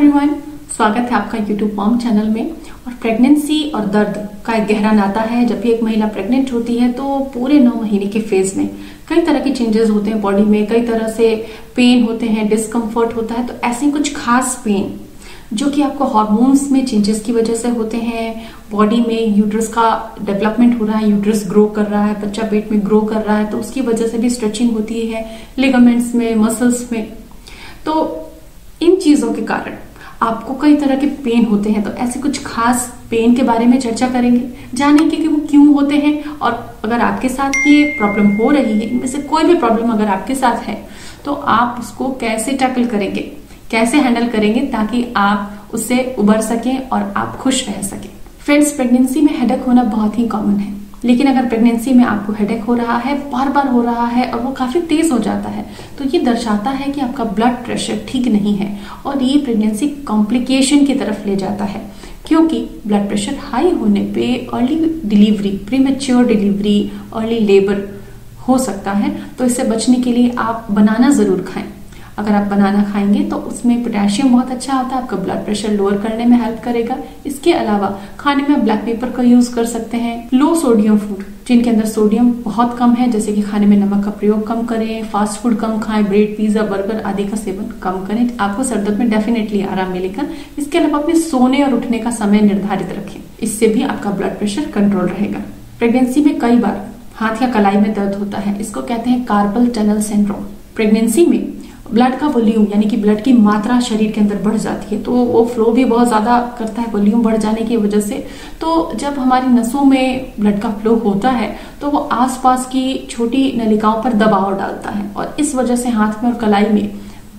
Everyone, स्वागत है आपका यूट्यूब मॉम चैनल में। और प्रेगनेंसी और दर्द का एक गहरा नाता है। जब भी एक महिला प्रेग्नेंट होती है तो पूरे 9 महीने के फेज में कई तरह के चेंजेस होते हैं बॉडी में, कई तरह से पेन होते हैं, डिस्कम्फर्ट होता है। तो ऐसे कुछ खास पेन जो कि आपको हार्मोन्स में चेंजेस की वजह से होते हैं, बॉडी में यूट्रस का डेवलपमेंट हो रहा है, यूट्रस ग्रो कर रहा है, बच्चा पेट में ग्रो कर रहा है, तो उसकी वजह से भी स्ट्रेचिंग होती है लिगामेंट्स में, मसल्स में। तो इन चीजों के कारण आपको कई तरह के पेन होते हैं। तो ऐसे कुछ खास पेन के बारे में चर्चा करेंगे, जानेंगे कि वो क्यों होते हैं। और अगर आपके साथ ये प्रॉब्लम हो रही है, इनमें से कोई भी प्रॉब्लम अगर आपके साथ है, तो आप उसको कैसे टैकल करेंगे, कैसे हैंडल करेंगे ताकि आप उससे उबर सकें और आप खुश रह सकें। फ्रेंड्स, प्रेगनेंसी में हेडेक होना बहुत ही कॉमन है, लेकिन अगर प्रेगनेंसी में आपको हेडेक हो रहा है, बार बार हो रहा है और वो काफी तेज हो जाता है, तो ये दर्शाता है कि आपका ब्लड प्रेशर ठीक नहीं है और ये प्रेगनेंसी कॉम्प्लिकेशन की तरफ ले जाता है। क्योंकि ब्लड प्रेशर हाई होने पे early delivery, premature delivery, early labour हो सकता है। तो इससे बचने के लिए आप बनाना जरूर खाएं। अगर आप बनाना खाएंगे तो उसमें पोटेशियम बहुत अच्छा होता है, आपका ब्लड प्रेशर लोअर करने में हेल्प करेगा। इसके अलावा खाने में ब्लैक पेपर का यूज कर सकते हैं। लो सोडियम फूड जिनके अंदर सोडियम बहुत कम है, जैसे कि खाने में नमक का प्रयोग कम करें, फास्ट फूड कम खाएं, ब्रेड, पिज्जा, बर्गर आदि का सेवन कम करें। आपको सर दर्द में डेफिनेटली आराम मिलेगा। इसके अलावा अपने सोने और उठने का समय निर्धारित रखें, इससे भी आपका ब्लड प्रेशर कंट्रोल रहेगा। प्रेगनेंसी में कई बार हाथ या कलाई में दर्द होता है, इसको कहते हैं कार्पल टनल सिंड्रोम। प्रेगनेंसी में ब्लड का वॉल्यूम यानी कि ब्लड की मात्रा शरीर के अंदर बढ़ जाती है, तो वो फ्लो भी बहुत ज्यादा करता है वॉल्यूम बढ़ जाने की वजह से। तो जब हमारी नसों में ब्लड का फ्लो होता है तो वो आसपास की छोटी नलिकाओं पर दबाव डालता है और इस वजह से हाथ में और कलाई में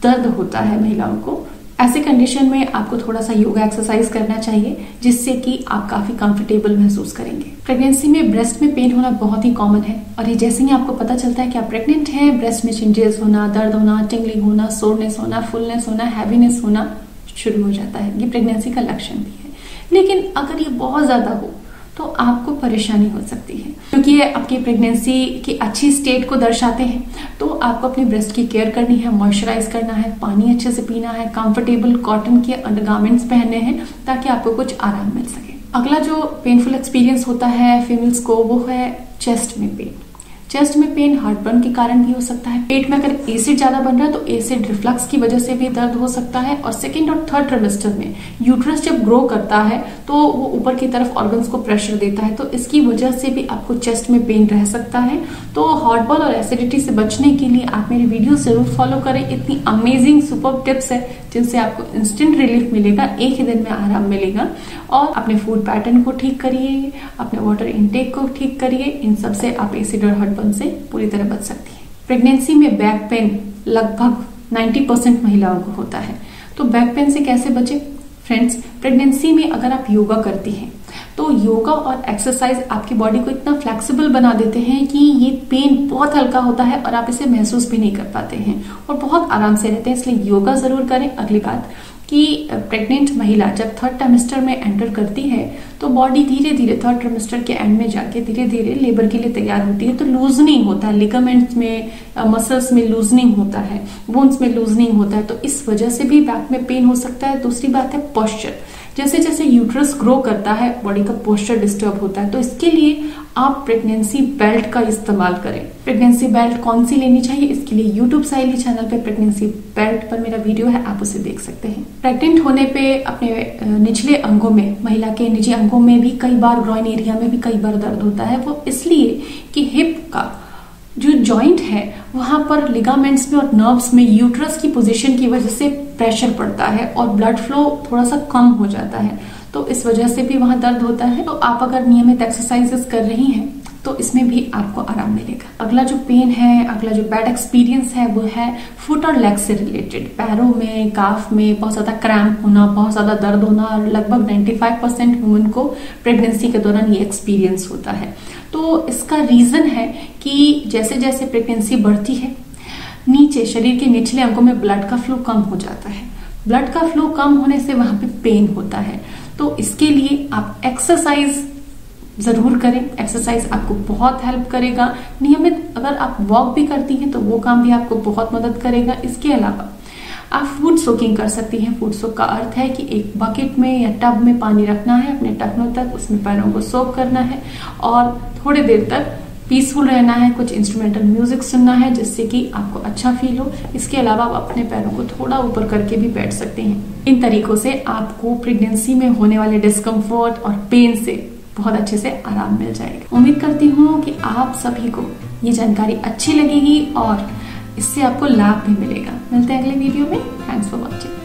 दर्द होता है महिलाओं को। ऐसे कंडीशन में आपको थोड़ा सा योगा एक्सरसाइज करना चाहिए, जिससे कि आप काफी कंफर्टेबल महसूस करेंगे। प्रेगनेंसी में ब्रेस्ट में पेन होना बहुत ही कॉमन है और ये जैसे ही आपको पता चलता है कि आप प्रेग्नेंट हैं, ब्रेस्ट में चेंजेस होना, दर्द होना, टिंगलिंग होना, सोरनेस होना, फुलनेस होना, हैवीनेस होना शुरू हो जाता है। ये प्रेगनेंसी का लक्षण भी है। लेकिन अगर ये बहुत ज्यादा हो तो आपको परेशानी हो सकती है, क्योंकि ये आपकी प्रेगनेंसी की अच्छी स्टेट को दर्शाते हैं। तो आपको अपने ब्रेस्ट की केयर करनी है, मॉइस्चराइज करना है, पानी अच्छे से पीना है, कंफर्टेबल कॉटन के अंडरगारमेंट्स पहनने हैं ताकि आपको कुछ आराम मिल सके। अगला जो पेनफुल एक्सपीरियंस होता है फीमेल्स को, वो है चेस्ट में पेन। चेस्ट में पेन हार्टबर्न के कारण भी हो सकता है। पेट में अगर एसिड ज्यादा बन रहा है तो एसिड रिफ्लक्स की वजह से भी दर्द हो सकता है। और सेकेंड और थर्ड ट्राइमेस्टर में यूट्रस जब ग्रो करता है तो वो ऊपर की तरफ ऑर्गन्स को प्रेशर देता है, तो इसकी वजह से भी आपको चेस्ट में पेन रह सकता है। तो हार्टबर्न और एसिडिटी से बचने के लिए आप मेरी वीडियो जरूर फॉलो करें। इतनी अमेजिंग सुपर टिप्स है जिनसे आपको इंस्टेंट रिलीफ मिलेगा, एक ही दिन में आराम मिलेगा। और अपने फूड पैटर्न को ठीक करिए, अपने वाटर इनटेक को ठीक करिए। इन सब से आप एसिड और हार्टबर्न से पूरी तरह बच सकती है। प्रेगनेंसी में बैक पेन लगभग 90% महिलाओं को होता है। तो बैक पेन से कैसे बचे? फ्रेंड्स, प्रेगनेंसी में अगर आप योगा करती हैं तो योगा और एक्सरसाइज आपकी बॉडी को इतना फ्लेक्सिबल बना देते हैं कि ये पेन बहुत हल्का होता है और आप इसे महसूस भी नहीं कर पाते हैं और बहुत आराम से रहते हैं। इसलिए योगा जरूर करें। अगली बात कि प्रेग्नेंट महिला जब थर्ड ट्राइमेस्टर में एंटर करती है तो बॉडी धीरे धीरे थर्ड ट्राइमेस्टर के एंड में जाके धीरे धीरे लेबर के लिए तैयार होती है। तो लूजनिंग होता है, लिगामेंट्स में, मसल्स में लूजनिंग होता है, बोन्स में लूजनिंग होता है। तो इस वजह से भी बैक में पेन हो सकता है। दूसरी बात है पोस्चर। जैसे जैसे यूट्रस ग्रो करता है बॉडी का पोस्चर डिस्टर्ब होता है। तो इसके लिए आप प्रेगनेंसी बेल्ट का इस्तेमाल करें। प्रेगनेंसी बेल्ट कौन सी लेनी चाहिए, इसके लिए यूट्यूब साइली चैनल पे प्रेगनेंसी बेल्ट पर मेरा वीडियो है, आप उसे देख सकते हैं। प्रेग्नेंट होने पे अपने निचले अंगों में, महिला के निजी अंगों में भी कई बार, ग्रॉइन एरिया में भी कई बार दर्द होता है। वो इसलिए कि हिप का जो जॉइंट है वहां पर लिगामेंट्स में और नर्व्स में यूट्रस की पोजीशन की वजह से प्रेशर पड़ता है और ब्लड फ्लो थोड़ा सा कम हो जाता है। तो इस वजह से भी वहां दर्द होता है। तो आप अगर नियमित एक्सरसाइजेस कर रही हैं तो इसमें भी आपको आराम मिलेगा। अगला जो पेन है, अगला जो बैड एक्सपीरियंस है, वो है फुट और लेग से रिलेटेड। पैरों में, काफ में बहुत ज्यादा क्रैम्प होना, बहुत ज्यादा दर्द होना। और लगभग 95% वुमेन को प्रेगनेंसी के दौरान ये एक्सपीरियंस होता है। तो इसका रीजन है कि जैसे जैसे प्रेगनेंसी बढ़ती है, नीचे शरीर के निचले अंगों में ब्लड का फ्लो कम हो जाता है। ब्लड का फ्लो कम होने से वहां पे पेन होता है। तो इसके लिए आप एक्सरसाइज जरूर करें। एक्सरसाइज आपको बहुत हेल्प करेगा। नियमित अगर आप वॉक भी करती हैं तो वो काम भी आपको बहुत मदद करेगा। इसके अलावा आप फुट सोकिंग कर सकती हैं। फुट सोक का अर्थ है कि एक बकेट में या टब में पानी रखना है, अपने टखनों तक उसमें पैरों को सोक करना है और थोड़ी देर तक पीसफुल रहना है, कुछ इंस्ट्रूमेंटल म्यूजिक सुनना है जिससे कि आपको अच्छा फील हो। इसके अलावा आप अपने पैरों को थोड़ा ऊपर करके भी बैठ सकते हैं। इन तरीकों से आपको प्रेगनेंसी में होने वाले डिस्कम्फर्ट और पेन से बहुत अच्छे से आराम मिल जाएगा। उम्मीद करती हूँ कि आप सभी को ये जानकारी अच्छी लगेगी और इससे आपको लाभ भी मिलेगा। मिलते हैं अगले वीडियो में। Thanks for watching.